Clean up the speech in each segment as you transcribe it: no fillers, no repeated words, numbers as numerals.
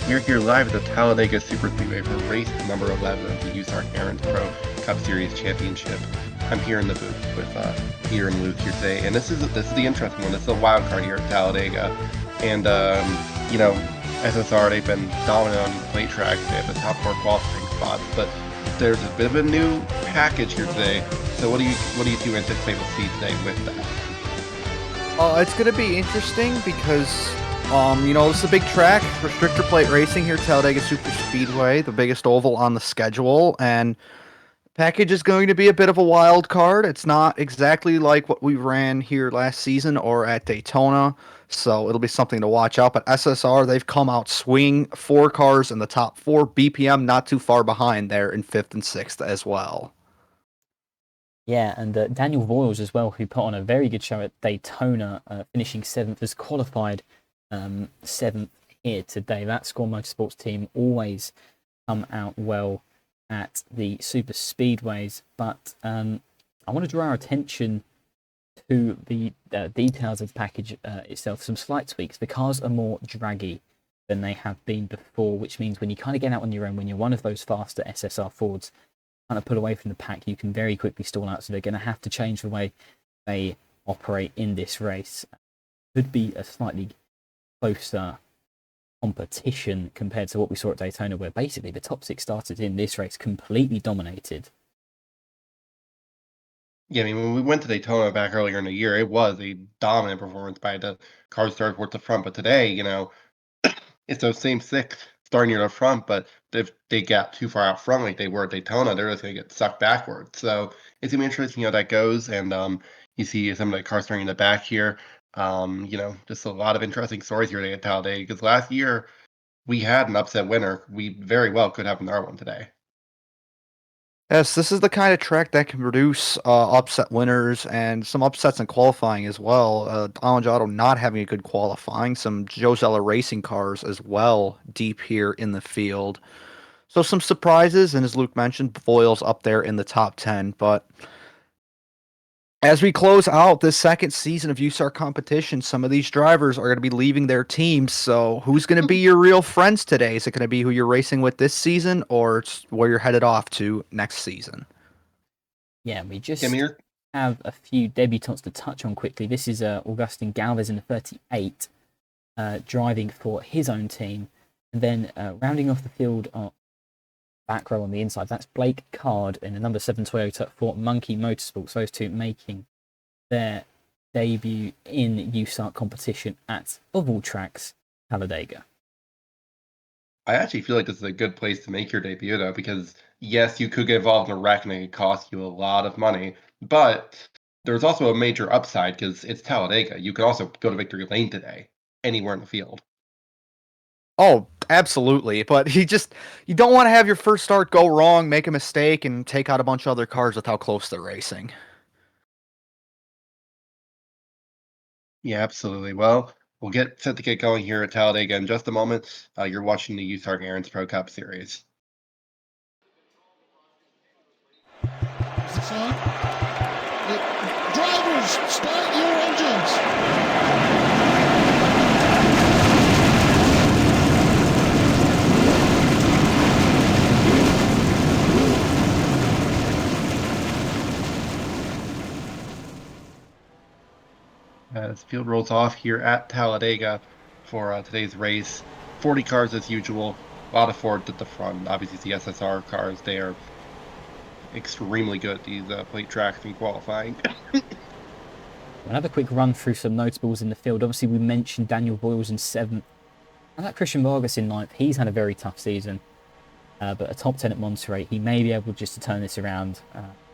We're here live at the Talladega Superspeedway for race number 11 of the USARC Pro Cup Series Championship. I'm here in the booth with Peter and Luke here today, and this is the interesting one. This is a wild card here at Talladega, and SSR, they've been dominant on these plate tracks. They have the top 4 qualifying spots, but there's a bit of a new package here today. So what do you two anticipate we'll see today with that? It's going to be interesting because, this is a big track, restrictor plate racing here, Talladega Super Speedway, the biggest oval on the schedule, and package is going to be a bit of a wild card. It's not exactly like what we ran here last season or at Daytona, so it'll be something to watch out. But SSR, they've come out swinging 4 cars in the top 4, BPM not too far behind there in 5th and 6th as well. Yeah, and Daniel Voiles as well, who put on a very good show at Daytona, finishing 7th, has qualified 7th here today. That Score Motorsports team always come out well at the super speedways, but I want to draw our attention to the details of the package itself. Some slight tweaks. The cars are more draggy than they have been before, which means when you kind of get out on your own, when you're one of those faster SSR Fords, kind of pull away from the pack, you can very quickly stall out. So they're going to have to change the way they operate in this race. Could be a slightly closer competition compared to what we saw at Daytona, where basically the top 6 starters in this race completely dominated. Yeah, I mean, when we went to Daytona back earlier in the year, it was a dominant performance by the cars started towards the front. But today, it's those same 6 starting near the front, but if they got too far out front like they were at Daytona, they're just going to get sucked backwards. So it's going to be interesting how that goes. And you see some of the cars starting in the back here. Just a lot of interesting stories here at Talladega, because last year we had an upset winner. We very well could have another one today. Yes, this is the kind of track that can produce upset winners and some upsets in qualifying as well. Alonso not having a good qualifying, some Joe Zeller racing cars as well deep here in the field. So some surprises, and as Luke mentioned, Voiles up there in the top 10. But as we close out this second season of USAR competition, some of these drivers are going to be leaving their teams. So who's going to be your real friends today? Is it going to be who you're racing with this season, or it's where you're headed off to next season? Yeah, we just have a few debutantes to touch on quickly. This is Augustin Galvez in the 38, driving for his own team. And then rounding off the field back row on the inside, that's Blake Card in the number 7 Toyota for Monkey Motorsports. Those two making their debut in USARC competition at, of all tracks, Talladega. I actually feel like this is a good place to make your debut, though, because yes, you could get involved in a wreck and it could cost you a lot of money, but there's also a major upside because it's Talladega. You could also go to Victory Lane today, anywhere in the field. Oh, absolutely. But you don't want to have your first start go wrong, make a mistake, and take out a bunch of other cars with how close they're racing. Yeah, absolutely. Well, we'll get set to get going here at Talladega in just a moment. You're watching the USARC Pro Cup Series. Drivers, start your engines. As field rolls off here at Talladega for today's race, 40 cars as usual. A lot of Fords at the front. Obviously, the SSR cars, they are extremely good at these plate tracks and qualifying. We'll have a quick run through some notables in the field. Obviously, we mentioned Daniel Voiles in 7th. And that Christian Vargas in 9th. He's had a very tough season. But a top 10 at Monterey. He may be able just to turn this around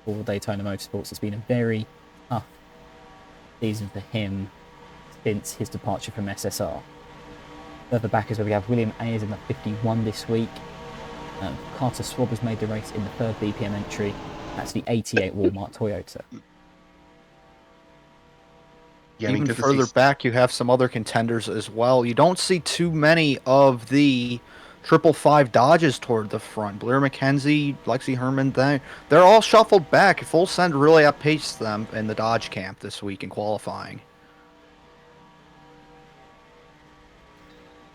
for Daytona Motorsports. It's been a very tough season for him since his departure from SSR. Further back is where we have William Ayers in the 51 this week. Carter Swab has made the race in the 3rd BPM entry. That's the 88 Walmart Toyota. Yeah, even further back, you have some other contenders as well. You don't see too many of the 555 Dodges toward the front. Blair McKenzie, Lexi Herman, they're all shuffled back. Full Send really outpaced them in the Dodge camp this week in qualifying.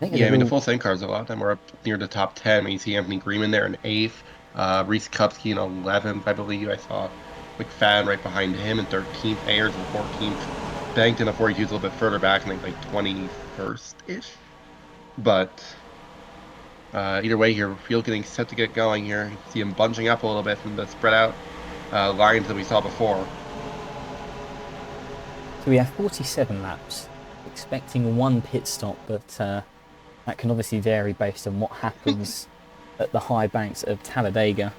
think Yeah, I they're mean, the all- full sync cars a lot of them were up near the top 10. I mean, you see Anthony Greenman there in 8th, Reese Kupski in 11th, I believe. I saw McFadden right behind him in 13th, Ayers in 14th. Bankton at 42 is a little bit further back, I think like 21st-ish. But either way here, field getting set to get going here. You see him bunching up a little bit from the spread out lines that we saw before. So we have 47 laps, expecting one pit stop, but that can obviously vary based on what happens at the high banks of Talladega.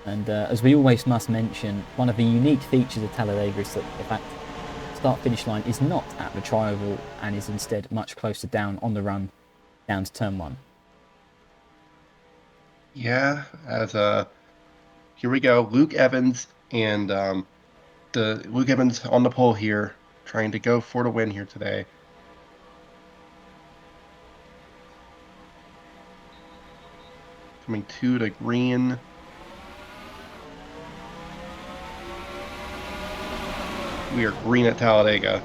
And as we always must mention, one of the unique features of Talladega is that the fact start-finish line is not at the tri-oval and is instead much closer down on the run, down to turn 1. Yeah, as here we go, Luke Evans and the Luke Evans on the pole here, trying to go for the win here today. Coming to the green. We are green at Talladega.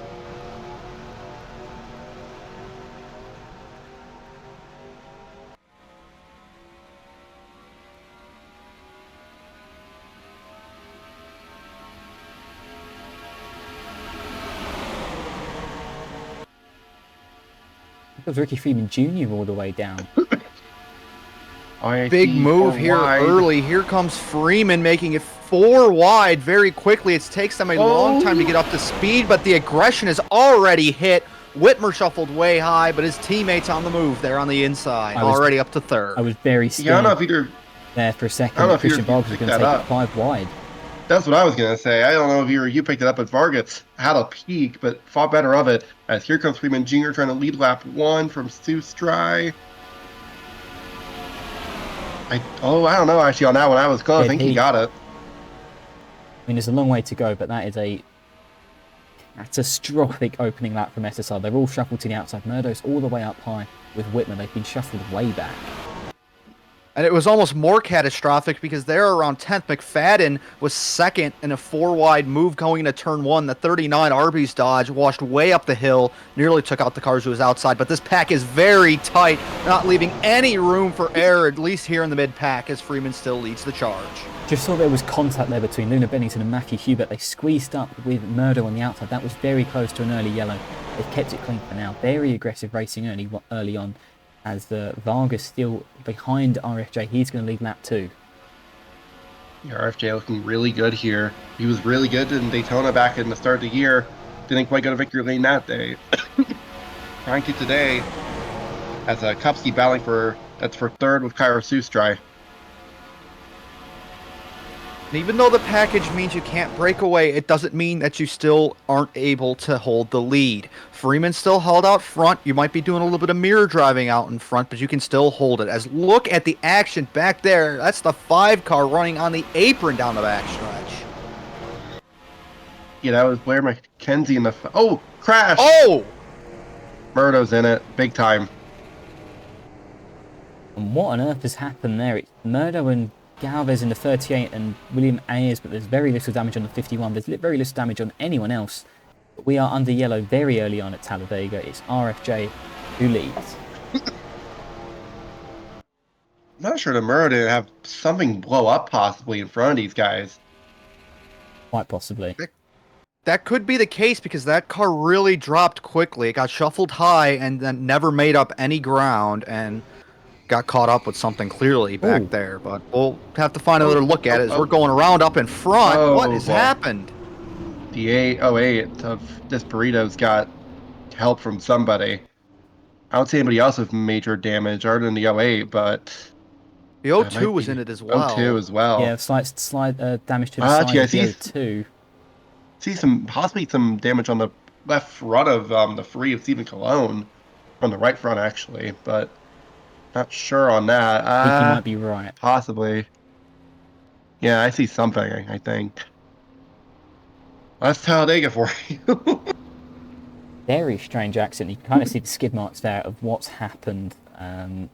Because Ricky Freeman Jr. all the way down. Big move here early. Here comes Freeman making it 4 wide very quickly. It takes them a long time to get up to speed, but the aggression is already hit. Whitmer shuffled way high, but his teammates on the move there on the inside, already up to 3rd. I was very scared Yeah, I don't know if either there for a second. I don't know if Christian you Vargas was picked going to that take up. it 5 wide. That's what I was gonna say. I don't know if you picked it up, but Vargas had a peak, but thought better of it. As here comes Freeman Jr. trying to lead lap 1 from Stu Stry. I don't know actually on that one. I was close. I think he got it. I mean, there's a long way to go, but that's a catastrophic opening lap from SSR. They're all shuffled to the outside. Murdo's all the way up high with Whitmer. They've been shuffled way back. And it was almost more catastrophic because they're around 10th. McFadden was 2nd in a 4-wide move going into turn 1. The 39 Arby's Dodge washed way up the hill, nearly took out the cars who was outside. But this pack is very tight, not leaving any room for error, at least here in the mid-pack, as Freeman still leads the charge. Just saw there was contact there between Luna Bennington and Matthew Hubert. They squeezed up with Murdo on the outside. That was very close to an early yellow. They've kept it clean for now. Very aggressive racing early on. As Vargas still behind RFJ, he's going to lead lap 2. Yeah, RFJ looking really good here. He was really good in Daytona back in the start of the year. Didn't quite go to victory lane that day. Trying to today, as Kupski battling for 3rd with Cairo Sustry. And even though the package means you can't break away, it doesn't mean that you still aren't able to hold the lead. Freeman still held out front. You might be doing a little bit of mirror driving out in front, but you can still hold it. As look at the action back there. That's the 5 car running on the apron down the backstretch. Yeah, that was Blair McKenzie in the... Oh! Crash! Oh! Murdo's in it. Big time. And what on earth has happened there? It's Murdo and Galvez in the 38 and William Ayers, but there's very little damage on the 51. There's very little damage on anyone else. But we are under yellow very early on at Talladega. It's RFJ who leads. I'm not sure the Murdo didn't have something blow up possibly in front of these guys. Quite possibly. That could be the case because that car really dropped quickly. It got shuffled high and then never made up any ground and got caught up with something clearly back there. But we'll have to find another look at it as we're going around up in front. What has happened? The 808 of Desperitos got help from somebody. I don't see anybody else with major damage other than the 08, but... The 02 was in it as well. 02 as well. Yeah, slight damage to the side actually, of the 02. See possibly some damage on the left front of the free of Stephen Cologne. On the right front, actually, but not sure on that. I think you might be right. Possibly. Yeah, I see something, I think. That's Talladega for you. Very strange accident. You can kind of see the skid marks there of what's happened. And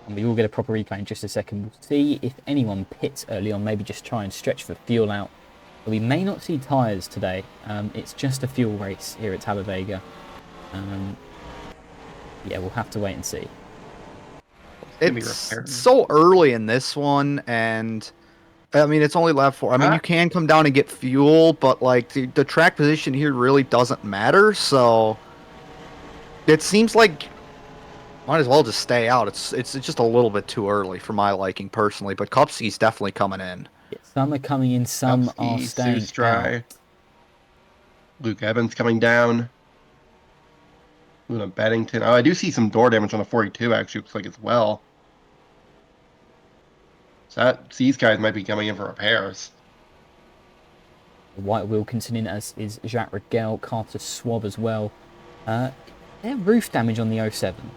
we will get a proper replay in just a second. We'll see if anyone pits early on, maybe just try and stretch for fuel out. But we may not see tyres today. It's just a fuel race here at Talladega. Yeah, we'll have to wait and see. gonna be It's repaired. so early in this one, and I mean, it's only lap 4. I mean, you can come down and get fuel, but like the track position here really doesn't matter. So it seems like might as well just stay out. It's just a little bit too early for my liking personally. But Kupski's definitely coming in. Yeah, some are coming in, some are Upski, staying Sustry, out. Luke Evans coming down. Luna Beddington. Oh, I do see some door damage on the 42, actually, looks like as well. So these guys might be coming in for repairs. White Wilkinson in, as is Jacques Rigel, Carter Swab as well. Their roof damage on the 07.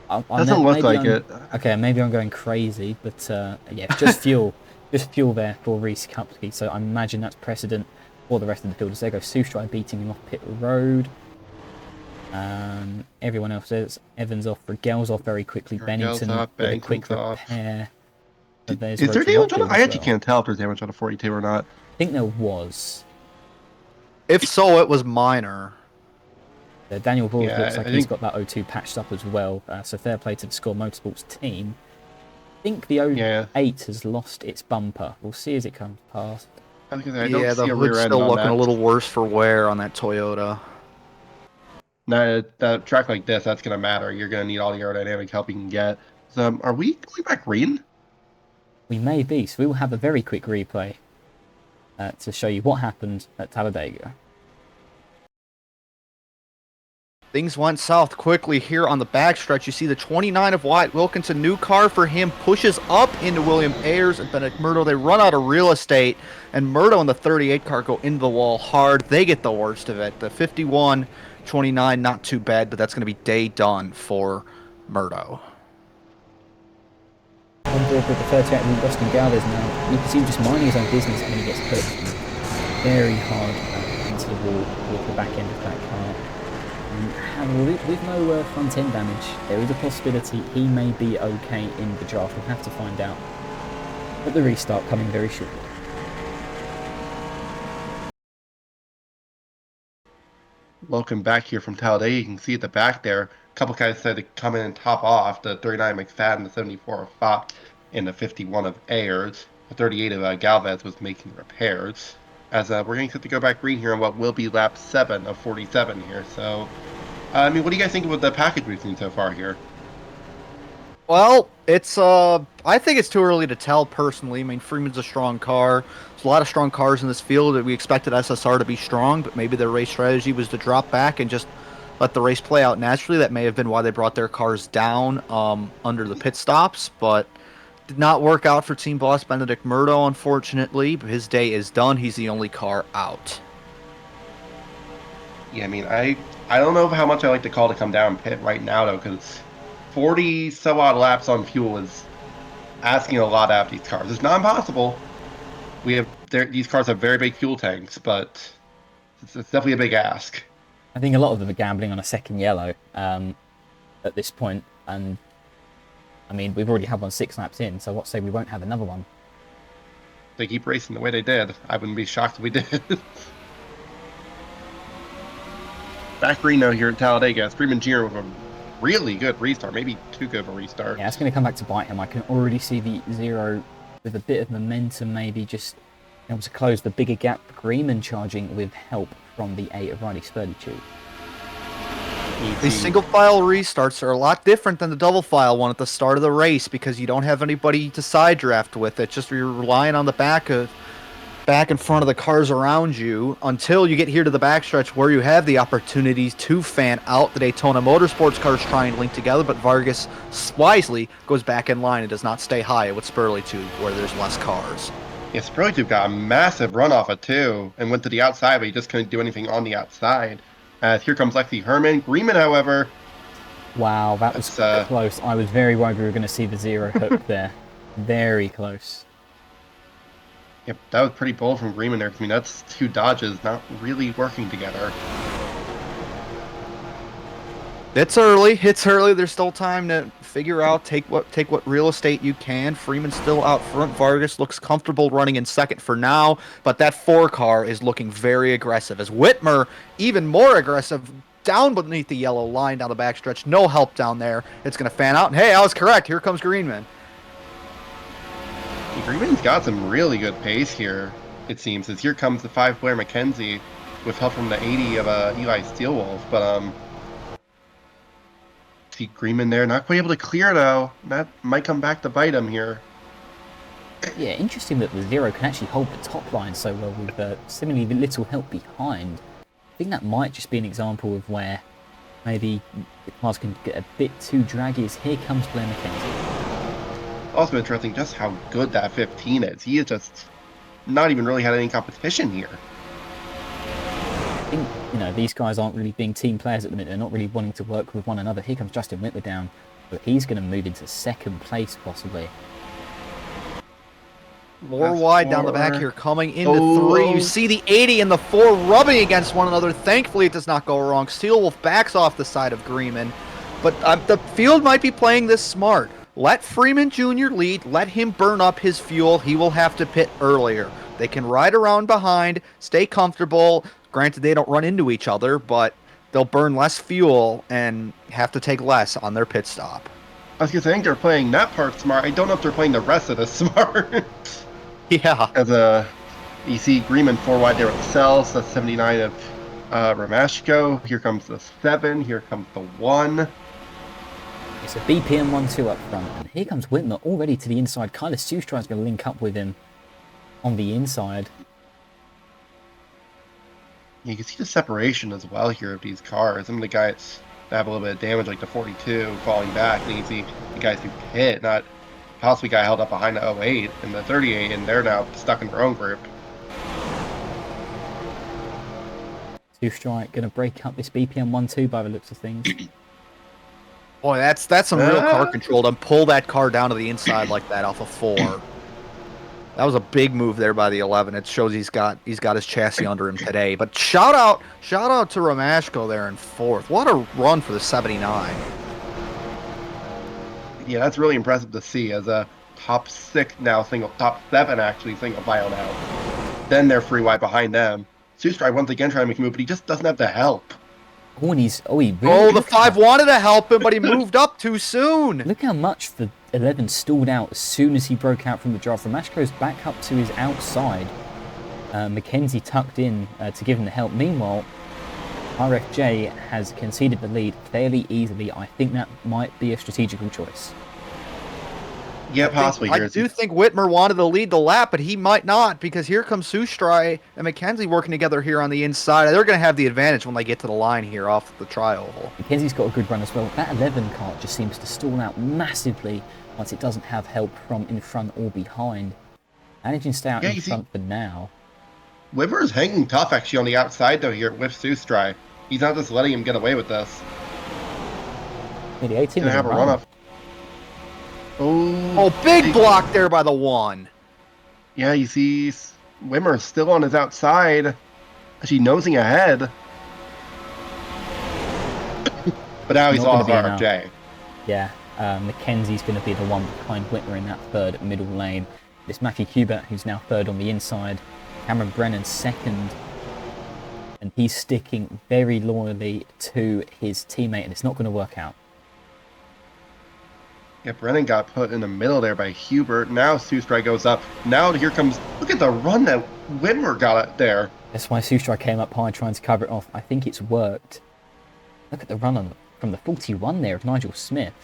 Doesn't look like it. Okay, maybe I'm going crazy, but yeah, just fuel. Just fuel there for Reese Kupski. So I imagine that's precedent for the rest of the field. As there goes Sustry beating him off pit road. Everyone else is Evans off, Rigel's off very quickly. Bennington off, with a quick Bennington's repair. Is there damage on it? I actually can't tell if there's damage on a 42 or not. I think there was. If so, it was minor. Daniel Voyles Yeah, looks like I he's think- got that O2 patched up as well. So fair play to the Score Motorsports team. I think the 08 has lost its bumper. We'll see as it comes past. I was gonna say, I don't Yeah, the see a rear hood's end still on looking that. a little worse for wear on that Toyota. Now, a track like this, that's gonna matter. You're gonna need all the aerodynamic help you can get. So, are we going back green? We may be, so we will have a very quick replay to show you what happened at Talladega. Things went south quickly here on the backstretch. You see the 29 of Wyatt Wilkinson, new car for him, pushes up into William Ayers and Bennett Murdo. They run out of real estate, and Murdo and the 38 car go into the wall hard. They get the worst of it. The 51, 29, not too bad, but that's going to be day done for Murdo. On board with the 38 with Dustin Galvez now. You can see him just minding his own business when he gets put very hard into the wall with the back end of that car. And with no front end damage, there is a possibility he may be okay in the draft. We'll have to find out. But the restart coming very shortly. Welcome back here from Talladega. You can see at the back there, a couple guys said to come in and top off. The 39 McFadden, the 74 of Fox, and the 51 of Ayers. The 38 of Galvez was making repairs. As we're going to set to go back green here on what will be lap 7 of 47 here. So, I mean, what do you guys think about the package we've seen so far here? Well, it's I think it's too early to tell personally. I mean, Freeman's a strong car. There's a lot of strong cars in this field. We expected SSR to be strong, but maybe their race strategy was to drop back and just let the race play out naturally. That may have been why they brought their cars down under the pit stops, but did not work out for team boss Benedict Murdo, unfortunately. But his day is done. He's the only car out. Yeah, I mean, I don't know how much I like the call to come down pit right now, though, because 40 so odd laps on fuel is asking a lot out of these cars. It's not impossible. These cars have very big fuel tanks, but it's definitely a big ask. I think a lot of them are gambling on a second yellow at this point, and I mean, we've already had one 6 laps in, so what say we won't have another one? They keep racing the way they did. I wouldn't be shocked if we did. Back green though here at Talladega. Freeman Jr. with a really good restart, maybe too good of a restart. Yeah, it's going to come back to bite him. I can already see the 0 with a bit of momentum, maybe just able to close the bigger gap. Greenman charging with help from the 8 of Riley Spurley. These single file restarts are a lot different than the double file one at the start of the race because you don't have anybody to side draft with. It's just you're relying on the back in front of the cars around you until you get here to the backstretch where you have the opportunities to fan out. The Daytona Motorsports cars try and link together, but Vargas wisely goes back in line and does not stay high with Spurley 2 where there's less cars. Yeah, Spurley 2 got a massive run off of 2 and went to the outside, but he just couldn't do anything on the outside. Here comes Lexi Herman. Greenman, however... Wow, that was close. I was very worried we were going to see the 0 hook there. Very close. Yep, that was pretty bold from Greenman there. I mean, that's 2 Dodges not really working together. It's early. There's still time to figure out, take what real estate you can. Freeman's still out front. Vargas looks comfortable running in second for now, but that 4 car is looking very aggressive. As Whitmer, even more aggressive, down beneath the yellow line down the backstretch. No help down there. It's going to fan out. And hey, I was correct. Here comes Greenman. Greenman's got some really good pace here, it seems, as here comes the 5 Blair McKenzie with help from the 80 of Eli Steelwolf. But see Greenman there, not quite able to clear though. That might come back to bite him here. Yeah, interesting that the Zero can actually hold the top line so well with seemingly little help behind. I think that might just be an example of where maybe the cars can get a bit too draggy. As here comes Blair McKenzie. Also interesting just how good that 15 is. He is just not even really had any competition here. I think, you know, these guys aren't really being team players at the minute. They're not really wanting to work with one another. Here comes Justin Whitmer down, but he's going to move into second place possibly. More That's wide down the 4. back here, coming into 3. You see the 80 and the 4 rubbing against one another. Thankfully, it does not go wrong. Steelwolf backs off the side of Greenman, but the field might be playing this smart. Let Freeman Jr. lead. Let him burn up his fuel. He will have to pit earlier. They can ride around behind, stay comfortable. Granted, they don't run into each other, but they'll burn less fuel and have to take less on their pit stop. I was gonna say, I think they're playing that part smart. I don't know if they're playing the rest of this smart. Yeah. As you see Greenman 4 wide there with Cells. That's 79 of Ramashko. Here comes the 7. Here comes the 1. It's a BPM 1-2 up front, and here comes Whitmer already to the inside. Kyler Sustri's going to link up with him on the inside. You can see the separation as well here of these cars. Some of the guys that have a little bit of damage, like the 42 falling back, and you can see the guys who hit, not possibly guy held up behind the 08 and the 38, and they're now stuck in their own group. Sustri going to break up this BPM 1-2 by the looks of things. Boy, that's some real car control to pull that car down to the inside like that off of 4. That was a big move there by the 11. It shows he's got his chassis under him today. But shout out to Ramashko there in 4th. What a run for the 79. Yeah, that's really impressive to see as a top 6 now, top 7 actually single file now. Then they're free wide behind them. Sustri once again trying to make a move, but he just doesn't have the help. Oh, and he really the 5 wanted to help him, but he moved up too soon. Look how much the 11 stalled out as soon as he broke out from the draft. Ramashko's back up to his outside. McKenzie tucked in to give him the help. Meanwhile, RFJ has conceded the lead fairly easily. I think that might be a strategical choice. Yeah, possibly. I do think Whitmer wanted to lead the lap, but he might not, because here comes Sustri and McKenzie working together here on the inside. They're going to have the advantage when they get to the line here off the tri-oval. McKenzie's got a good run as well. That 11 car just seems to stall out massively once it doesn't have help from in front or behind. Managing to stay out in front for now. Whitmer is hanging tough actually on the outside though here with Sustri. He's not just letting him get away with this. Yeah, the 18 gonna have a run up. Oh, big block there by the 1. Yeah, you see Whitmer still on his outside. Actually nosing ahead. But now he's lost RFJ. Yeah, McKenzie's going to be the one behind Whitmer in that 3rd middle lane. It's Matthew Kubert who's now 3rd on the inside. Cameron Brennan 2nd. And he's sticking very loyally to his teammate, and it's not going to work out. Yeah, Brennan got put in the middle there by Hubert. Now Sustri goes up. Now here comes... Look at the run that Whitmer got it there. That's why Sustri came up high trying to cover it off. I think it's worked. Look at the run from the 41 there of Nigel Smith.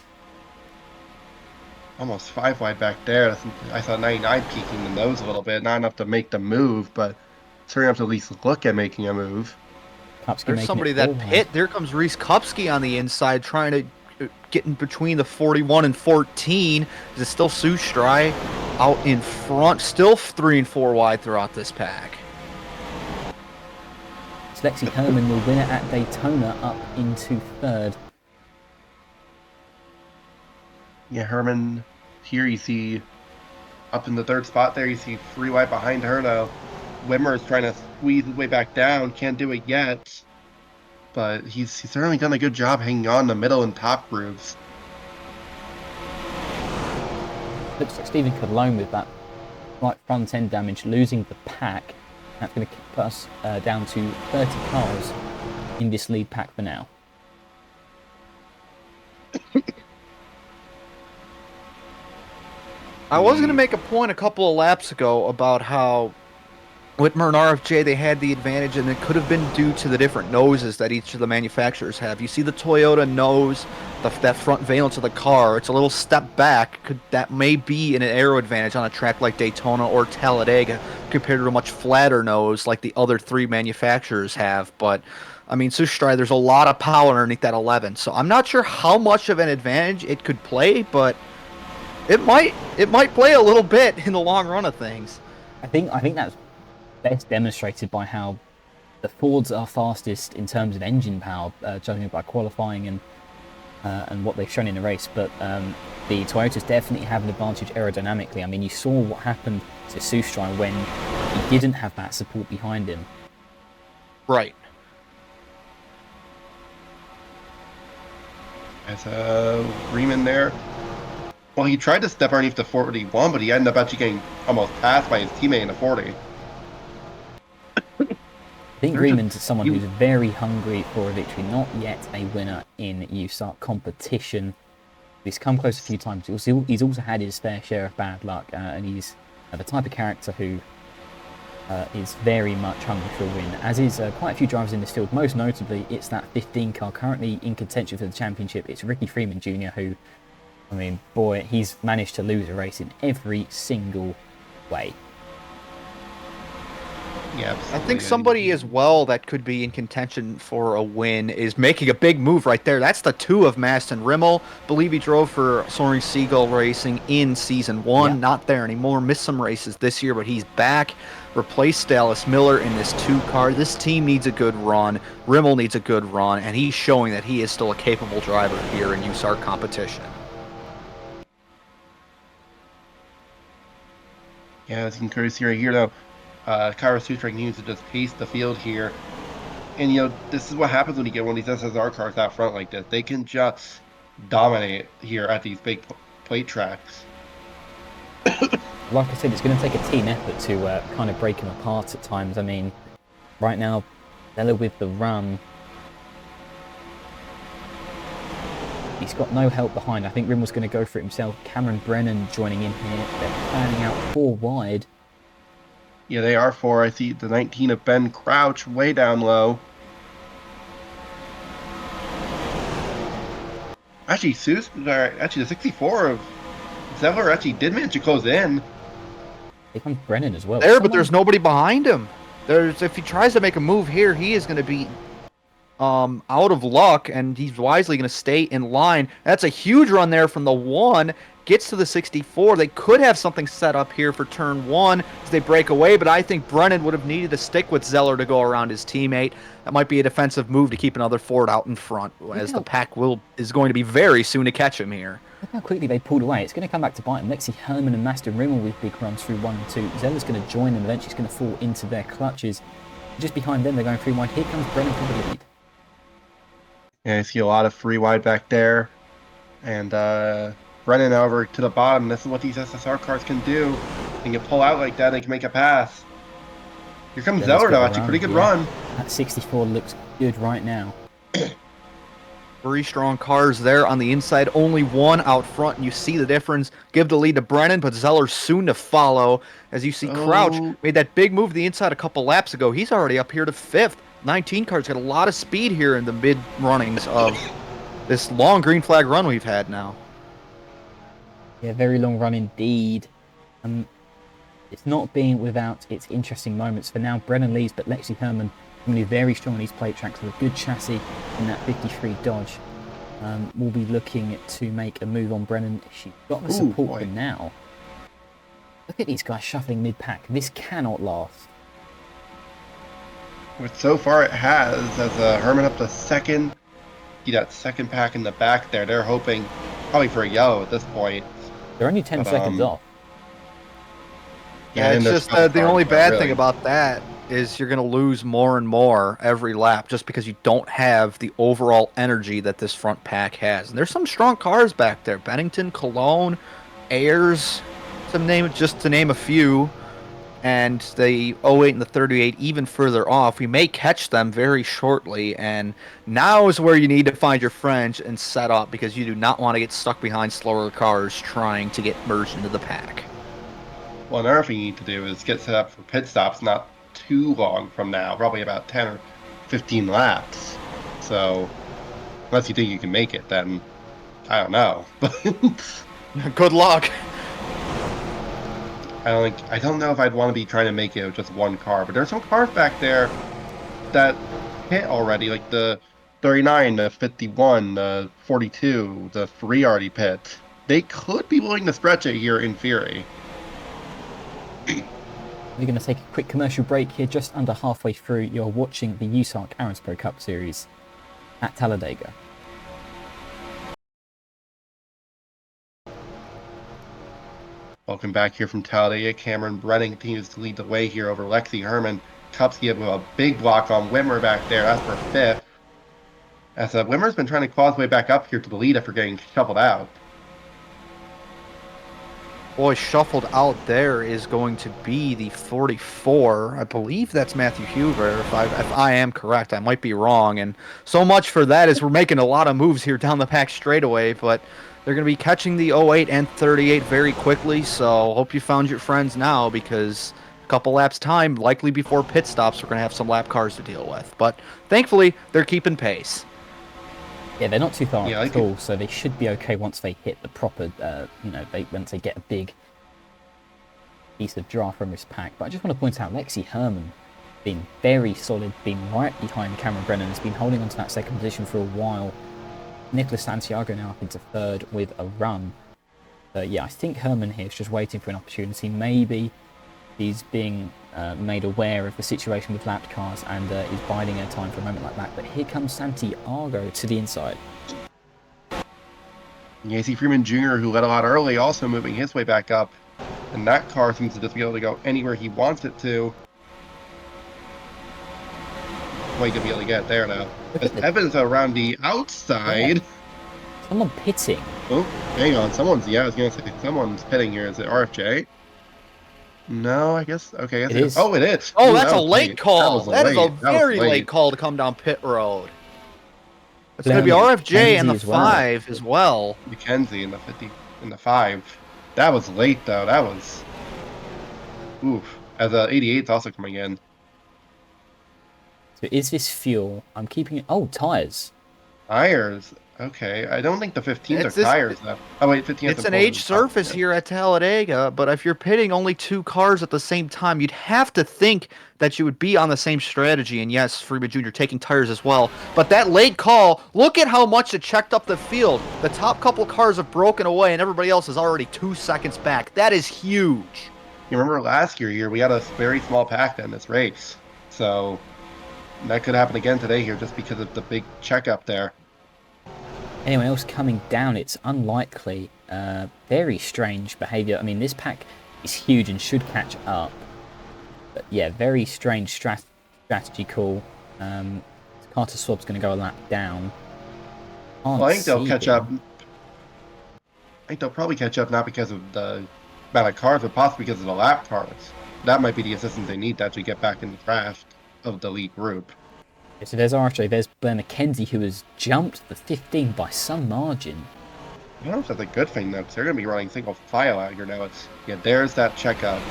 Almost 5 wide back there. I saw 99 peeking the nose a little bit. Not enough to make the move, but certainly enough to at least look at making a move. Kupski There's somebody that hit. There comes Reese Kupski on the inside trying to get in between the 41 and 14. Is it still Sustri out in front? Still 3 and 4 wide throughout this pack. Lexi Herman will win it at Daytona up into 3rd. Yeah, Herman here you see up in the 3rd spot there. You see 3 wide behind her though. Whitmer is trying to squeeze his way back down. Can't do it yet. But he's certainly done a good job hanging on the middle and top grooves. Looks like Stephen Cologne with that right front end damage, losing the pack. That's going to put us down to 30 cars in this lead pack for now. I was going to make a point a couple of laps ago about how Whitmer and RFJ, they had the advantage, and it could have been due to the different noses that each of the manufacturers have. You see the Toyota nose, that front valence of the car, it's a little step back. That may be an aero advantage on a track like Daytona or Talladega compared to a much flatter nose like the other three manufacturers have. But, I mean, Sushstrai, there's a lot of power underneath that 11, so I'm not sure how much of an advantage it could play, but it might play a little bit in the long run of things. I think that's best demonstrated by how the Fords are fastest in terms of engine power, judging by qualifying and what they've shown in the race. But the Toyotas definitely have an advantage aerodynamically. I mean, you saw what happened to Sushstrai when he didn't have that support behind him. Right. As Riemann there. Well, he tried to step underneath the 41, but he ended up actually getting almost passed by his teammate in the 40. I think Riemann's someone who's very hungry for a victory, not yet a winner in USARC competition. He's come close a few times. He's also had his fair share of bad luck, and he's the type of character who is very much hungry for a win, as is quite a few drivers in this field. Most notably, it's that 15 car currently in contention for the championship. It's Ricky Freeman Jr., who, I mean, boy, he's managed to lose a race in every single way. Yeah, I think somebody as well that could be in contention for a win is making a big move right there. That's the 2 of Maston Rimmel. Believe he drove for Soaring Seagull Racing in Season 1. Yeah. Not there anymore. Missed some races this year, but he's back. Replaced Dallas Miller in this 2 car. This team needs a good run. Rimmel needs a good run, and he's showing that he is still a capable driver here in USARC competition. Yeah, as you can see right here, though, Kyra Sushstrai needs to just pace the field here. And, you know, this is what happens when you get one of these SSR cars out front like this. They can just dominate here at these big plate tracks. Like I said, it's going to take a team effort to kind of break him apart at times. I mean, right now, Zeller with the run. He's got no help behind. I think Rimmel's going to go for it himself. Cameron Brennan joining in here. They're planning out 4 wide. Yeah, they are 4. I see the 19 of Ben Crouch way down low. Actually, the 64 of Zeller actually did manage to close in. Here comes Brennan as well. But there's nobody behind him. If he tries to make a move here, he is going to be out of luck, and he's wisely going to stay in line. That's a huge run there from the 1. Gets to the 64. They could have something set up here for turn 1 as they break away, but I think Brennan would have needed to stick with Zeller to go around his teammate. That might be a defensive move to keep another Ford out in front, as the pack is going to be very soon to catch him here. Look how quickly they pulled away. It's going to come back to bite him. Lexi Herman and Maston Rimmel with big runs through 1 and 2. Zeller's going to join them. Eventually, it's going to fall into their clutches. Just behind them, they're going 3 wide. Here comes Brennan for the lead. Yeah, I see a lot of free wide back there. And Brennan over to the bottom. This is what these SSR cars can do. They can pull out like that. They can make a pass. Here comes Zeller, though. Actually, pretty good run. That 64 looks good right now. 3 strong cars there on the inside. Only 1 out front, and you see the difference. Give the lead to Brennan, but Zeller soon to follow. As you see, Crouch made that big move to the inside a couple laps ago. He's already up here to 5th. 19 car's got a lot of speed here in the mid-runnings of this long green flag run we've had now. Yeah, very long run indeed. It's not been without its interesting moments. For now, Brennan leads, but Lexi Herman really very strong on these plate tracks with a good chassis in that 53 Dodge. Will be looking to make a move on Brennan. She's got the support for now. Look at these guys shuffling mid-pack. This cannot last. But so far it has, as Herman up to 2nd. See that 2nd pack in the back there. They're hoping probably for a yellow at this point. They're only 10 seconds off. Yeah, it's just the only bad thing about that is you're going to lose more and more every lap just because you don't have the overall energy that this front pack has. And there's some strong cars back there. Bennington, Cologne, Ayers, just to name a few. and the 08 and the 38 even further off. We may catch them very shortly, and now is where you need to find your French and set up, because you do not want to get stuck behind slower cars trying to get merged into the pack. Well, another thing you need to do is get set up for pit stops not too long from now, probably about 10 or 15 laps. So, unless you think you can make it, then I don't know. Good luck. I don't know if I'd want to be trying to make it with just one car, but there's some cars back there that hit already, like the 39, the 51, the 42, the 3 already pit. They could be willing to stretch it here in theory. We're going to take a quick commercial break here, just under halfway through. You're watching the USARC Pro Cup Series at Talladega. Welcome back here from Talladega. Cameron Brennan continues to lead the way here over Lexi Herman. Kupski with a big block on Wimmer back there. That's for 5th. As Wimmer's been trying to claw his way back up here to the lead after getting shuffled out. Boy, shuffled out there is going to be the 44. I believe that's Matthew Huber. If I am correct, I might be wrong. And so much for that, as we're making a lot of moves here down the pack straightaway. But they're going to be catching the 08 and 38 very quickly. So hope you found your friends now, because a couple laps time, likely before pit stops, we're going to have some lap cars to deal with. But thankfully, they're keeping pace. Yeah, they're not too far at all, so they should be okay once they hit the proper, once they get a big piece of draft from this pack. But I just want to point out, Lexi Herman been very solid, been right behind Cameron Brennan, has been holding on to that second position for a while. Nicholas Santiago now up into 3rd with a run. Yeah, I think Herman here is just waiting for an opportunity. Maybe he's being made aware of the situation with lapped cars and is biding her time for a moment like that. But here comes Santiago to the inside. Casey Freeman Jr., who led a lot early, also moving his way back up. And that car seems to just be able to go anywhere he wants it to. Wait to be able to get there now. As Evans around the outside. Yeah. Someone pitting. Oh, hang on. I was going to say someone's pitting here. Is it RFJ? No, I guess. Okay, it is. Oh, it is. Oh, that's a late call. That is a very late call to come down pit road. It's going to be RFJ and the 5 as well. McKenzie in the 50, in the 5. That was late though. That was. Oof. As 88's also coming in. So is this fuel? I'm keeping it. Oh, tires. Tires. Okay, I don't think the 15s are tires though. Oh wait, 15s. It's an aged surface here at Talladega, but if you're pitting only 2 cars at the same time, you'd have to think that you would be on the same strategy. And yes, Freeman Jr. taking tires as well. But that late call, look at how much it checked up the field. The top couple cars have broken away, and everybody else is already 2 seconds back. That is huge. You remember last year here, we had a very small pack in this race, so that could happen again today here, just because of the big checkup there. Anyone else coming down, it's unlikely. Very strange behavior. I mean, this pack is huge and should catch up. But yeah, very strange strategy call. Carter Swab's going to go a lap down. Well, I think they'll catch up. I think they'll probably catch up not because of the amount of cars, but possibly because of the lap cars. That might be the assistance they need to actually get back in the crash of the lead group. So there's RJ, there's Blair McKenzie, who has jumped the 15 by some margin. I don't know if that's a good thing, though, because they're going to be running single file out here now. There's that checkup.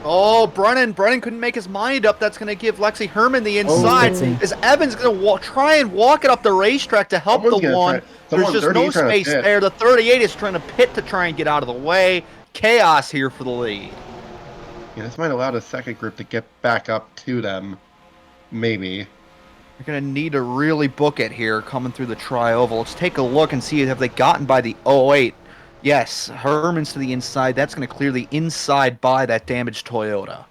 Oh, Brennan couldn't make his mind up. That's going to give Lexi Herman the inside. Is Evans going to try and walk it up the racetrack to help the one? There's just no space there. The 38 is trying to pit to try and get out of the way. Chaos here for the lead. Yeah, this might allow the second group to get back up to them. Maybe. You're going to need to really book it here coming through the tri-oval. Let's take a look and see, have they gotten by the 08? Yes, Herman's to the inside. That's going to clear the inside by that damaged Toyota.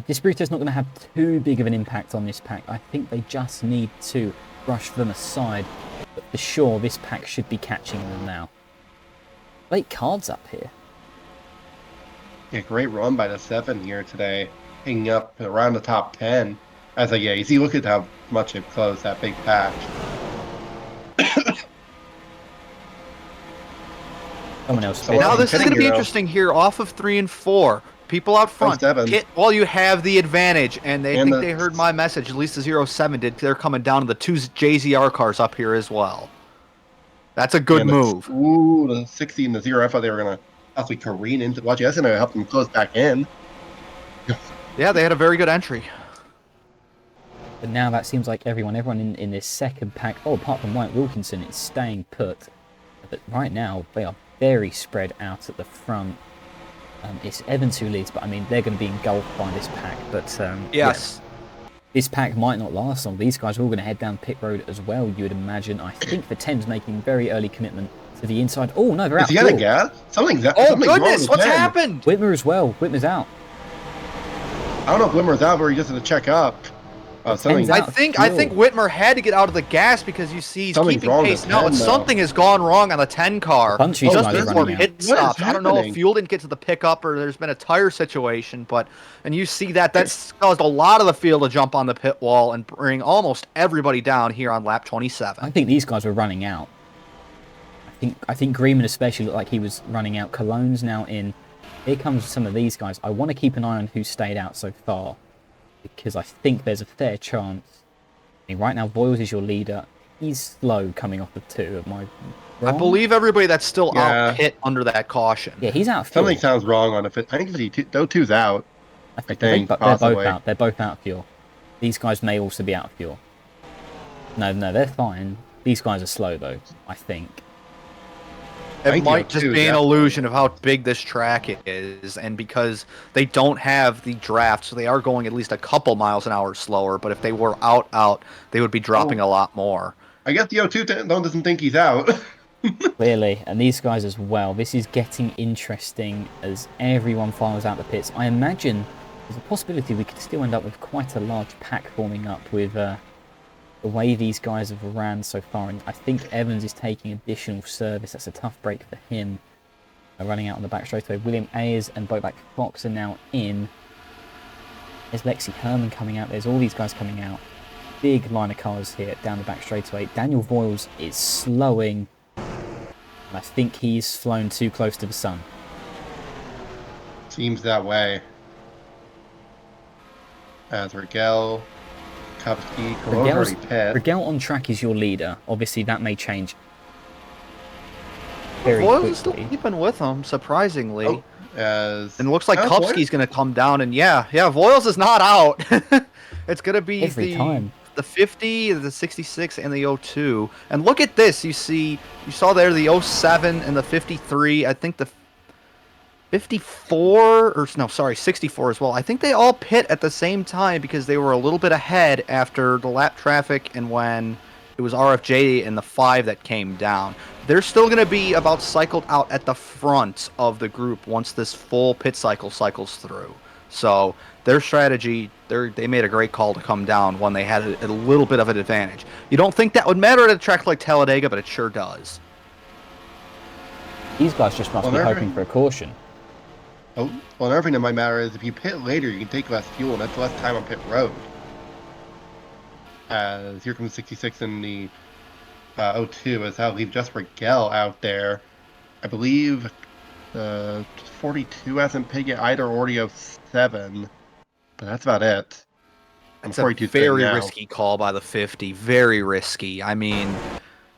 This Brito's not going to have too big of an impact on this pack. I think they just need to brush them aside. But for sure, this pack should be catching them now. Late cards up here. Yeah, great run by the 7 here today. Hanging up around the top 10. As you see, look at how much they've closed that big pack. Someone else. Now this is going to be interesting here off of 3 and 4. People out front, 07. pit while you have the advantage, and they And think the- they heard my message. At least the 07 did. They're coming down to the 2 JZR cars up here as well. That's a good And move. The 60 and the 0, I thought they were going to possibly careen into watch. That's going to help them close back in. Yeah, they had a very good entry. But now that seems like everyone in this second pack, apart from Mike Wilkinson, is staying put. But right now, they are very spread out at the front. It's Evans who leads, but I mean, they're going to be engulfed by this pack. But Yes. this pack might not last long. These guys are all going to head down pit road as well, you would imagine. I think the 10's making very early commitment to the inside. Oh, no, they're out. Is he out of gas? Something's Oh, something's wrong goodness, with what's 10. happened? Whitmer as well. Whitmer's out. I don't know if Wimmer's out or he just had to check up. Something's out. I think Whitmer had to get out of the gas because you see he's Something's keeping wrong with pace the now, 10 and though. something has gone wrong on the 10 car. Bunch of Just guys are before running pit out. What is stops. I don't know if happening? fuel didn't get to the pickup or there's been a tire situation, and you see that's caused a lot of the field to jump on the pit wall and bring almost everybody down here on lap 27. I think these guys were running out. I think Greenman especially looked like he was running out. Cologne's now in. Here comes some of these guys. I want to keep an eye on who stayed out so far, because I think there's a fair chance. I mean, right now, Voiles is your leader. He's slow coming off of 2. Am I wrong? I believe everybody that's still Yeah. out pit under that caution. Yeah, he's out of fuel. Something sounds wrong on it. I think those two's out. I think, They're both possibly. out. They're both out of fuel. These guys may also be out of fuel. No, they're fine. These guys are slow, though, I think. It Thank might you, just too, be an yeah. illusion of how big this track is, and because they don't have the draft, so they are going at least a couple miles an hour slower, but if they were out, they would be dropping a lot more. I guess the O2 doesn't think he's out. Clearly, and these guys as well. This is getting interesting as everyone files out the pits. I imagine there's a possibility we could still end up with quite a large pack forming up with the way these guys have ran so far. And I think Evans is taking additional service. That's a tough break for him. Running out on the back straightaway. William Ayers and Boback Fox are now in. There's Lexi Herman coming out. There's all these guys coming out. Big line of cars here down the back straightaway. Daniel Voiles is slowing. And I think he's flown too close to the sun. Seems that way. As Rigel, Kupski, Cologne already pit. Rigel on track is your leader. Obviously, that may change very Voiles is still quickly. keeping with them, surprisingly. Oh, as And it looks like Oh, Kupski's going to come down, and yeah, Voiles is not out. It's going to be Every time. the 50, the 66, and the 02. And look at this. You saw there the 07 and the 53. I think the 64 as well. I think they all pit at the same time because they were a little bit ahead after the lap traffic and when it was RFJ and the 5 that came down. They're still going to be about cycled out at the front of the group once this full pit cycle cycles through. So their strategy, they made a great call to come down when they had a little bit of an advantage. You don't think that would matter at a track like Talladega, but it sure does. These guys just must be hoping for a caution. Oh, well, another thing that might matter is if you pit later, you can take less fuel, and that's less time on pit road. As here comes 66 in the 02, as I'll leave just Rigel out there. I believe 42 hasn't pit yet either, or the 07, but that's about it. It's a very risky call by the 50. Very risky. I mean,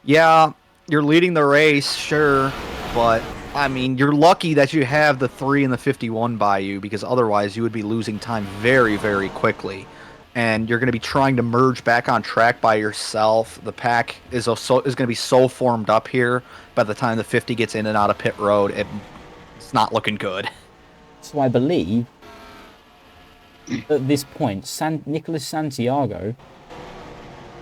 yeah, you're leading the race, sure, but I mean, you're lucky that you have the 3 and the 51 by you, because otherwise you would be losing time very, very quickly. And you're going to be trying to merge back on track by yourself. The pack is going to be so formed up here by the time the 50 gets in and out of pit road. It's not looking good. So I believe at this point, Nicholas Santiago,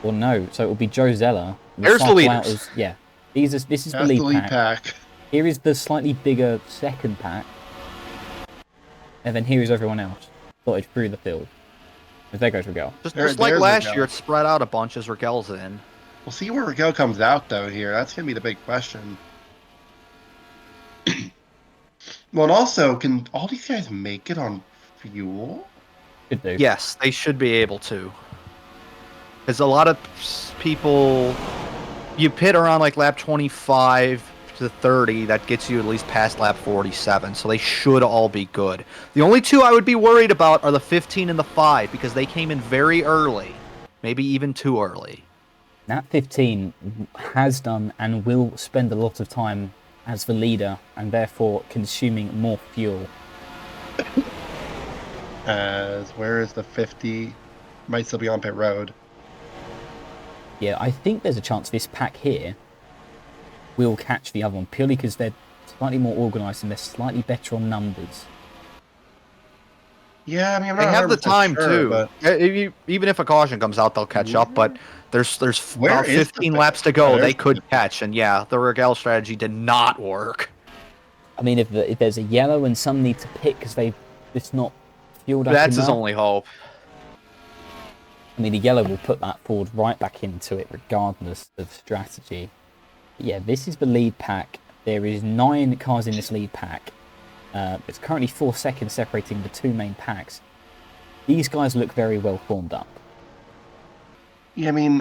or no, so it will be Joe Zeller. There's the leaders. This is the That's lead the lead pack. pack. Here is the slightly bigger second pack. And then here is everyone else, dotted through the field. And there goes Rigel. Just There's like last Rigel. year, it's spread out a bunch as Rigel's in. We'll see where Rigel comes out, though, here. That's going to be the big question. Well, and also, can all these guys make it on fuel? Could do. Yes, they should be able to. Because a lot of people, you pit around like lap 25 to 30, that gets you at least past lap 47, so they should all be good. The only two I would be worried about are the 15 and the 5, because they came in very early, maybe even too early. That 15 has done and will spend a lot of time as the leader, and therefore consuming more fuel. Where is the 50? Might still be on pit road. Yeah, I think there's a chance this pack here will catch the other one, purely because they're slightly more organised and they're slightly better on numbers. Yeah, I mean, I'm They not have the 100% time sure, too. but Even if a caution comes out, they'll catch up. But there's Where about is the 15 finish? laps to Oh, go. there's They the could finish. catch, and yeah, the Regale strategy did not work. I mean, if there's a yellow and some need to pit because it's not fueled up That's his enough, only hope. I mean, the yellow will put that Ford right back into it regardless of strategy. Yeah, this is the lead pack. There is 9 cars in this lead pack. It's currently 4 seconds separating the 2 main packs. These guys look very well formed up. Yeah, I mean,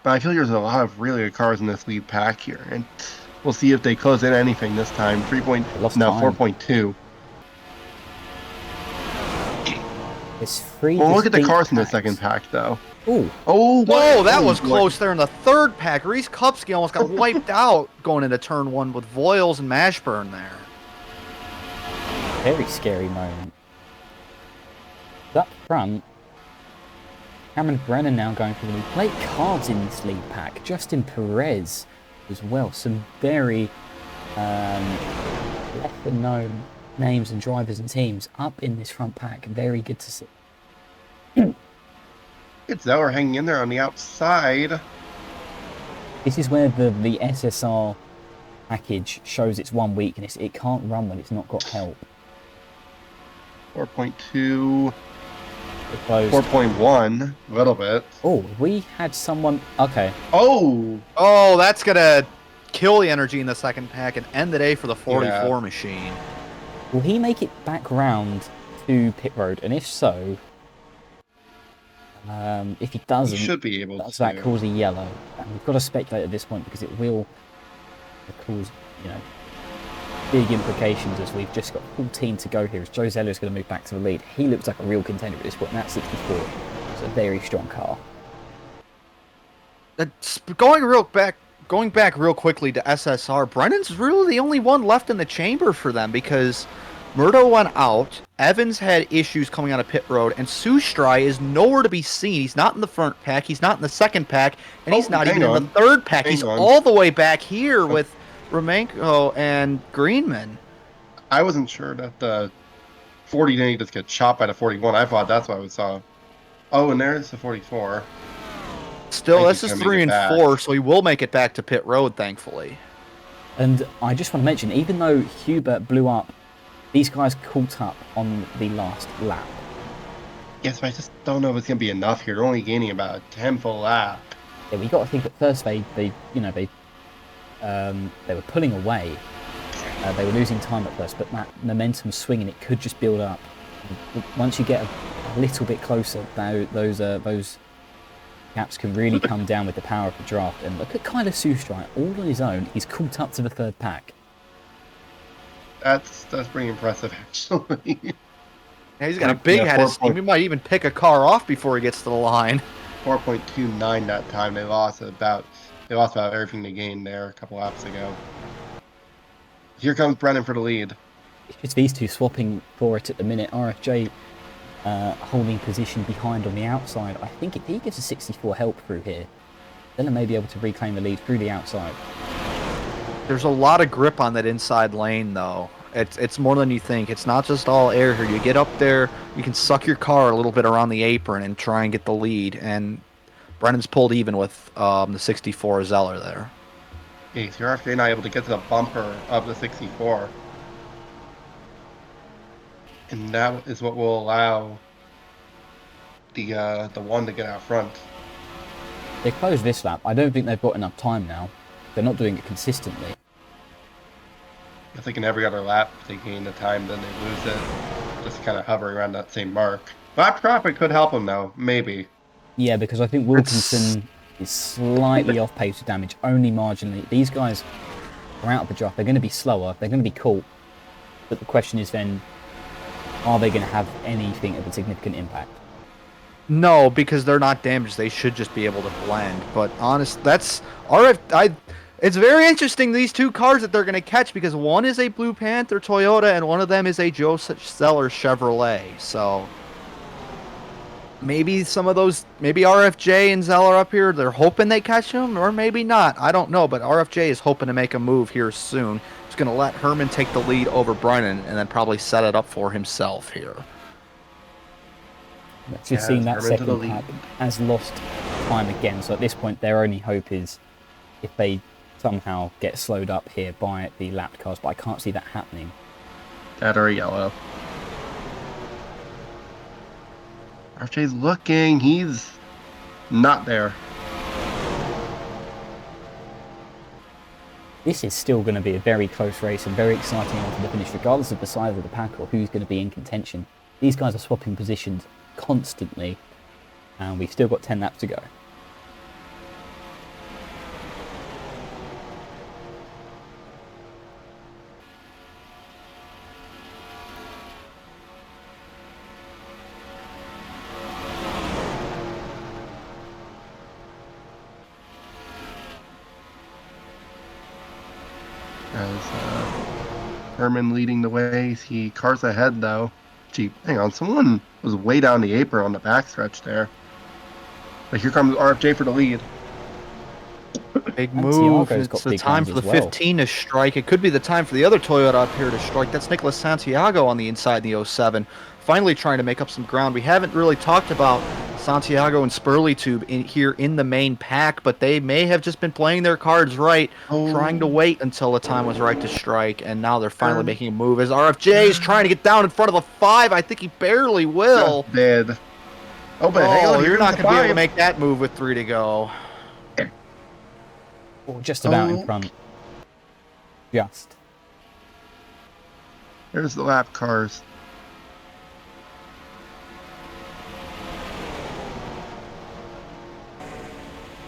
but I feel like there's a lot of really good cars in this lead pack here, and we'll see if they close in anything this time. They lost time. 4.2. It's 3. Well, look at the distinct cars in the packs. second pack, though. Ooh, Oh, Whoa, that oh, was boy. close there in the third pack. Reese Kupski almost got wiped out going into turn 1 with Voiles and Mashburn there. very scary moment. Up front, Cameron Brennan now going for the lead. Late cards in this lead pack. Justin Perez as well. Some very lesser known names and drivers and teams up in this front pack. Very good to see. It's Zeller hanging in there on the outside. This is where the SSR package shows its one weakness. It can't run when it's not got help. 4.2, Closed. 4.1, a little bit. Oh, we had someone. Okay. Oh, Oh, that's going to kill the energy in the second pack and end the day for the 44 machine. Will he make it back round to pit road? And if so, if he he doesn't, should be able does to. that cause a yellow? And we've got to speculate at this point because it will cause, big implications as we've just got 14 to go here. As Joe Zeller is going to move back to the lead. He looks like a real contender at this point, and that's 64. It's a very strong car. Going back real quickly to SSR, Brennan's really the only one left in the chamber for them because Murdo went out, Evans had issues coming out of pit road, and Sustrai is nowhere to be seen. He's not in the front pack, he's not in the second pack, and he's not even in the third pack. He's all the way back here with Romanko and Greenman. I wasn't sure that the 40 didn't just get chopped by the 41. I thought that's what I saw. Oh, and there's the 44. Still, think this he's is gonna make 3 it and back. 4, so he will make it back to pit road, thankfully. And I just want to mention, even though Hubert blew up, these guys caught up on the last lap. Yes, but I just don't know if it's going to be enough here. They're only gaining about a 10th a lap. Yeah, we got to think at first they were pulling away. They were losing time at first, but that momentum swinging, it could just build up. Once you get a little bit closer, those gaps can really come down with the power of the draft. And look at Kyler Sustrai, all on his own. He's caught up to the third pack. That's pretty impressive, actually. Yeah, he's got a big head of steam. He might even pick a car off before he gets to the line. 4.29 that time. They lost about everything they gained there a couple laps ago. Here comes Brennan for the lead. It's just these two swapping for it at the minute. RFJ holding position behind on the outside. I think if he gives a 64 help through here, then they may be able to reclaim the lead through the outside. There's a lot of grip on that inside lane, though. It's more than you think. It's not just all air here. You get up there, you can suck your car a little bit around the apron and try and get the lead. And Brennan's pulled even with the 64 Zeller there. Okay, so you're actually not able to get to the bumper of the 64. And that is what will allow the one to get out front. They close this lap. I don't think they've got enough time now. They're not doing it consistently. I think in every other lap, if they gain the time, then they lose it. Just kind of hovering around that same mark. Lap traffic could help them, though. Maybe. Yeah, because I think Wilkinson is slightly off pace with damage, only marginally. These guys are out of the draft. They're going to be slower. They're going to be caught. But the question is then, are they going to have anything of a significant impact? No, because they're not damaged. They should just be able to blend. But honest, that's it's very interesting, these two cars that they're going to catch, because one is a Blue Panther Toyota and one of them is a Joe Seller Chevrolet. So maybe some of those, maybe RFJ and Zeller up here, they're hoping they catch him, or maybe not. I don't know, but RFJ is hoping to make a move here soon. He's going to let Herman take the lead over Brennan and then probably set it up for himself here. We've seen that second pack has lost time again, so at this point their only hope is if they somehow get slowed up here by the lapped cars, but I can't see that happening. That or a yellow. RFJ's looking, he's not there. This is still going to be a very close race and very exciting on to the finish, regardless of the size of the pack or who's going to be in contention. These guys are swapping positions constantly, and we've still got 10 laps to go. As Herman leading the way, he cars ahead though. Gee, hang on, someone was way down the apron on the backstretch there. But here comes RFJ for the lead. Big And move. Thiago's It's got the big time guns for the as well. 15 to strike. It could be the time for the other Toyota up here to strike. That's Nicholas Santiago on the inside in the 07. Finally trying to make up some ground. We haven't really talked about Santiago and Spurley here in the main pack, but they may have just been playing their cards right, trying to wait until the time was right to strike, and now they're finally making a move as RFJ is trying to get down in front of the 5. I think he barely will. Just did. Oh, but hang on, You're not going going to be able to make that move with 3 to go. Or just about in front. Just. There's the lap cars.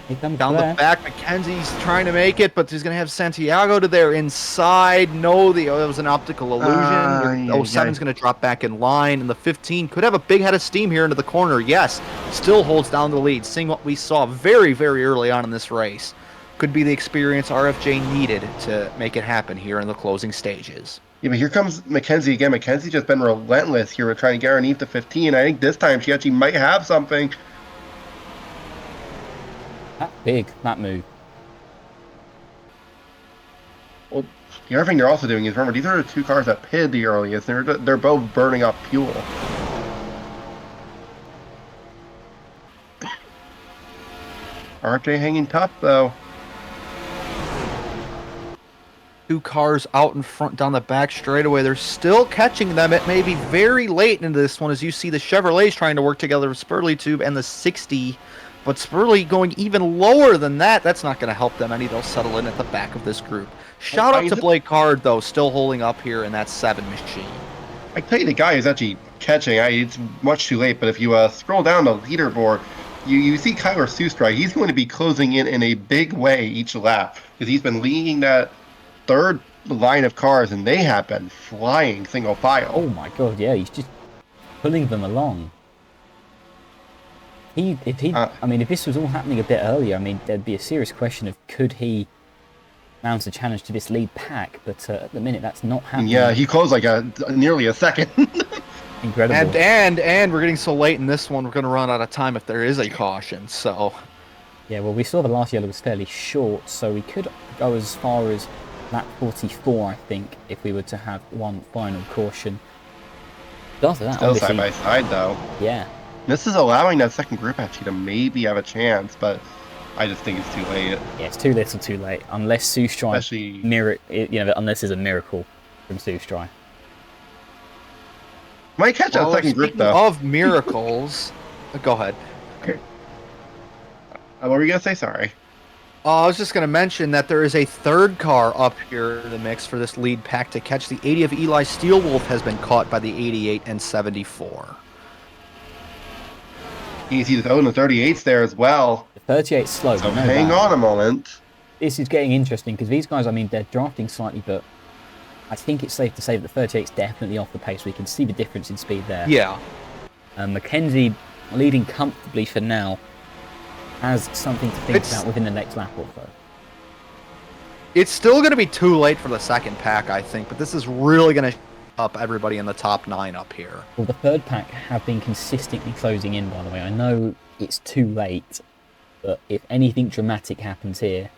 Here comes Down Blair. the back, McKenzie's trying to make it, but he's going to have Santiago to their inside. No, that was an optical illusion. The 07's going to drop back in line, and the 15 could have a big head of steam here into the corner. Yes, still holds down the lead, seeing what we saw very, very early on in this race. Could be the experience RFJ needed to make it happen here in the closing stages. Yeah, but here comes Mackenzie again. Mackenzie's just been relentless here with trying to guarantee the 15. I think this time she actually might have something. That big, that move. Well, the other thing they're also doing is, remember, these are the two cars that pitted the earliest. They're both burning up fuel. RFJ hanging tough, though. 2 cars out in front down the back straightaway. They're still catching them. It may be very late into this one as you see the Chevrolets trying to work together with Spurley and the 60. But Spurley going even lower than that. That's not going to help them any. They'll settle in at the back of this group. Shout out to Blake Card, though, still holding up here in that 7 machine. I tell you, the guy is actually catching. It's much too late, but if you scroll down the leaderboard, you see Kyler Sustra. He's going to be closing in a big way each lap because he's been leading that third line of cars, and they have been flying single file. Oh my god, yeah, he's just pulling them along. I mean, if this was all happening a bit earlier, I mean, there'd be a serious question of could he mount a challenge to this lead pack, but at the minute that's not happening. Yeah, he closed like nearly a second. Incredible. And we're getting so late in this one, we're going to run out of time if there is a caution, so... Yeah, well, we saw the last yellow was fairly short, so we could go as far as lap 44, I think, if we were to have one final caution. But after that, Still obviously, side by side, though. yeah. This is allowing that second group actually to maybe have a chance, but I just think it's too late. Yeah, it's too little too late, unless Sustrai Especially... unless there's a miracle from Sustrai. Might catch that second group, speaking though. of miracles... Go ahead. Okay. What were you going to say? Sorry. I was just going to mention that there is a third car up here in the mix for this lead pack to catch. The 80 of Eli Steelwolf has been caught by the 88 and 74. You can see the 38's there as well. The 38's slow, So but no hang bad. on a moment. this is getting interesting because these guys, I mean, they're drafting slightly, but I think it's safe to say that the 38's definitely off the pace. We can see the difference in speed there. Yeah. Mackenzie leading comfortably for now. Has something to think about within the next lap or so. It's still going to be too late for the second pack, I think, but this is really going to up everybody in the top 9 up here. Well, the third pack have been consistently closing in, by the way. I know it's too late, but if anything dramatic happens here,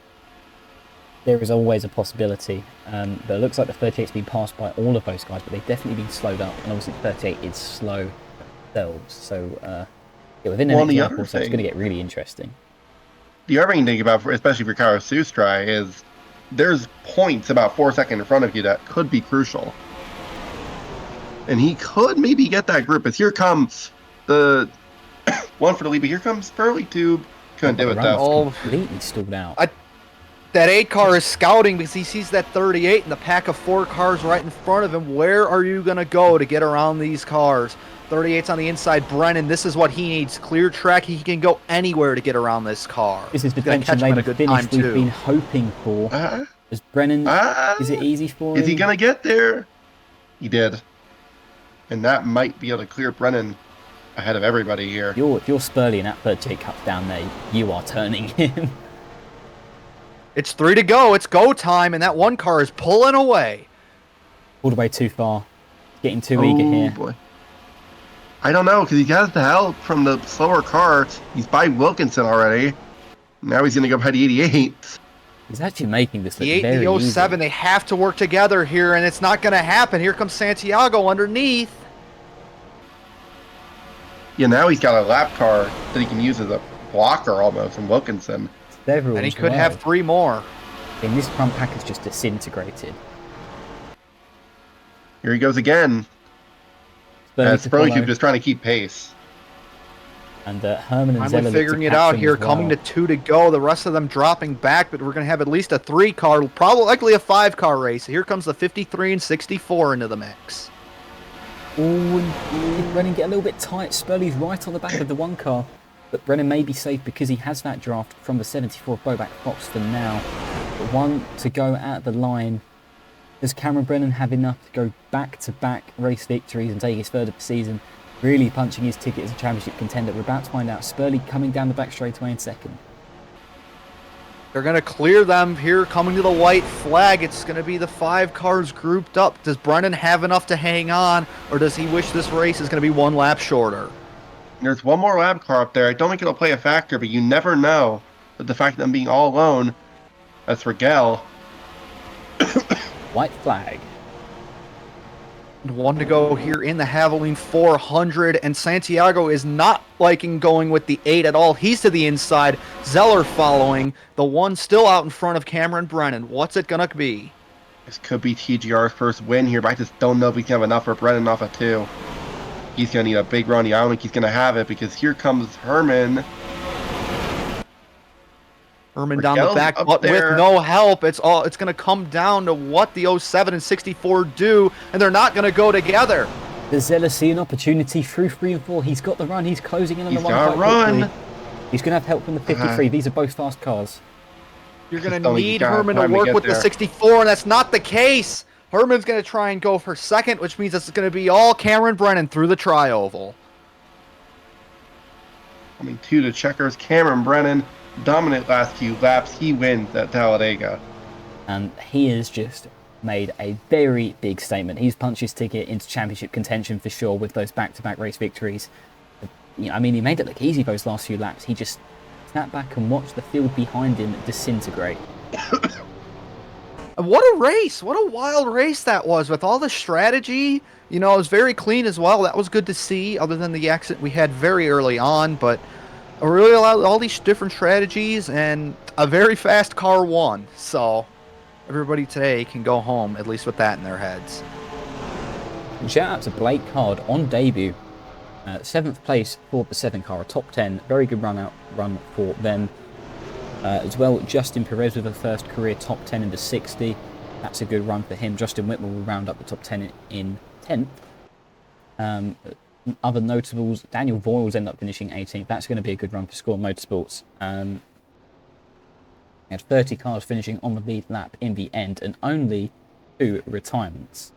there is always a possibility. But it looks like the 38's been passed by all of those guys, but they've definitely been slowed up, and obviously the 38 is slow themselves. So, yeah, within the next lap or so, it's going to get really interesting. The other thing to think about, especially for Kyle Sustrai, is there's points about 4 seconds in front of you that could be crucial. And he could maybe get that group. As here comes the one for the lead, but here comes Furley Tube. Couldn't do it though. Completely stalled out. That 8 car is scouting because he sees that 38 and the pack of 4 cars right in front of him. Where are you going to go to get around these cars? 38's on the inside. Brennan, this is what he needs. Clear track. He can go anywhere to get around this car. This is potentially maybe the finish we've been hoping for. Is Brennan, is it easy for him? Is he going to get there? He did. And that might be able to clear Brennan ahead of everybody here. If you're Spurley and that 38 cuts down there, you are turning him. It's 3 to go. It's go time, and that 1 car is pulling away. All the way too far. Getting too eager here. Boy. I don't know, because he has the help from the slower car. He's by Wilkinson already. Now he's going to go by the 88. He's actually making this look the 8 very and the 07, easy. they have to work together here, and it's not going to happen. Here comes Santiago underneath. Yeah, now he's got a lap car that he can use as a blocker almost from Wilkinson. Several And he could have 3 more. And this front pack is just disintegrated. Here he goes again. Spurley Tube just trying to keep pace. And Herman and Finally Zeller figuring it out here, coming to 2 to go. The rest of them dropping back, but we're going to have at least a 3 car, probably likely a 5 car race. Here comes the 53 and 64 into the mix. Oh, and Brennan get a little bit tight. Spurley's right on the back of the 1 car. But Brennan may be safe because he has that draft from the 74 of Boback Fox for now. But 1 to go at the line. Does Cameron Brennan have enough to go back-to-back race victories and take his 3rd of the season? Really punching his ticket as a championship contender. We're about to find out. Spurley coming down the back straightaway in 2nd. They're going to clear them here, coming to the white flag. It's going to be the 5 cars grouped up. Does Brennan have enough to hang on, or does he wish this race is going to be 1 lap shorter? There's 1 more lap car up there. I don't think it'll play a factor, but you never know. But the fact that I'm being all alone, as for Gell. White flag. 1 to go here in the Havoline 400, and Santiago is not liking going with the 8 at all. He's to the inside. Zeller following. The 1 still out in front of Cameron Brennan. What's it going to be? This could be TGR's first win here, but I just don't know if we can have enough for Brennan off of 2. He's going to need a big run. I don't think he's going to have it because here comes Herman. Herman down the back, but with no help. It's going to come down to what the 07 and 64 do, and they're not going to go together. Does Zeller see an opportunity through 3 and 4? He's got the run. He's closing in on the 1 quite quickly. He's going to have help from the 53. These are both fast cars. You're going to need Herman to work with the 64, and that's not the case. Herman's going to try and go for 2nd, which means it's going to be all Cameron Brennan through the tri-oval. Coming to the checkers, Cameron Brennan, dominant last few laps. He wins at Talladega. And he has just made a very big statement. He's punched his ticket into championship contention for sure with those back-to-back race victories. You know, I mean, he made it look easy those last few laps. He just sat back and watched the field behind him disintegrate. What a race. What a wild race that was with all the strategy. You know, it was very clean as well. That was good to see, other than the accident we had very early on. But I really allowed all these different strategies, and a very fast car won. So everybody today can go home, at least with that in their heads. And shout out to Blake Card on debut. 7th place for the 7 car, a top 10. Very good run for them. As well, Justin Perez with a first career top 10 in the 60. That's a good run for him. Justin Whitmore will round up the top 10 in 10th. Other notables, Daniel Voiles end up finishing 18th. That's going to be a good run for Score Motorsports. We had 30 cars finishing on the lead lap in the end, and only 2 retirements.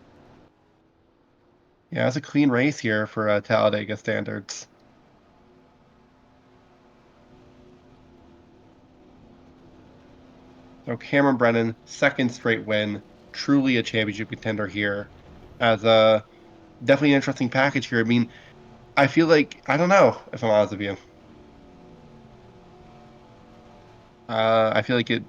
Yeah, it's a clean race here for Talladega standards. So Cameron Brennan, second straight win, truly a championship contender here. As a definitely an interesting package here. I mean, I feel like I don't know if I'm honest with you. I feel like it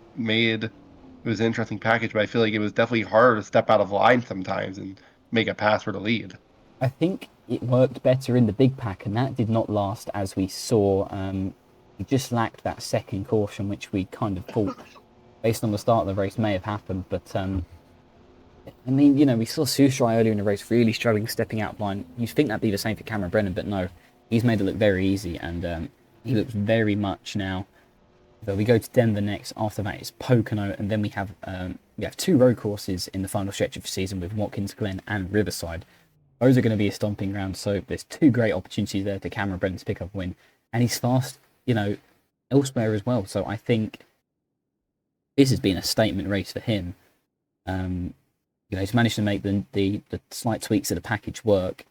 was an interesting package, but I feel like it was definitely harder to step out of line sometimes and make a pass for the lead. I think it worked better in the big pack, and that did not last as we saw. We just lacked that second caution, which we kind of thought, based on the start of the race, may have happened. But I mean, we saw Susrai earlier in the race really struggling stepping out line. You'd think that'd be the same for Cameron Brennan, but no, he's made it look very easy, and he looks very much now. So we go to Denver next. After that is Pocono, and then we have 2 road courses in the final stretch of the season with Watkins Glen and Riverside. Those are going to be a stomping ground, so there's 2 great opportunities there for Cameron Brennan to pick up a win, and he's fast, elsewhere as well. So I think this has been a statement race for him. He's managed to make the slight tweaks of the package work,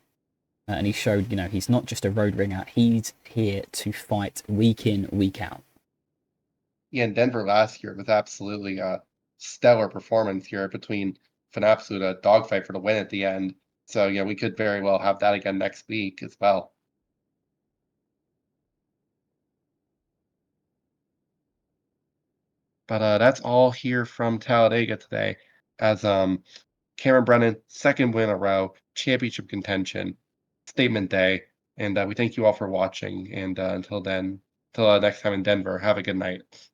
and he showed, he's not just a road ringer. He's here to fight week in, week out. Yeah, in Denver last year was absolutely a stellar performance here between an absolute dogfight for the win at the end. So yeah, we could very well have that again next week as well. But that's all here from Talladega today. As Cameron Brennan, second win in a row, championship contention, statement day, and we thank you all for watching. And until then, till next time in Denver, have a good night.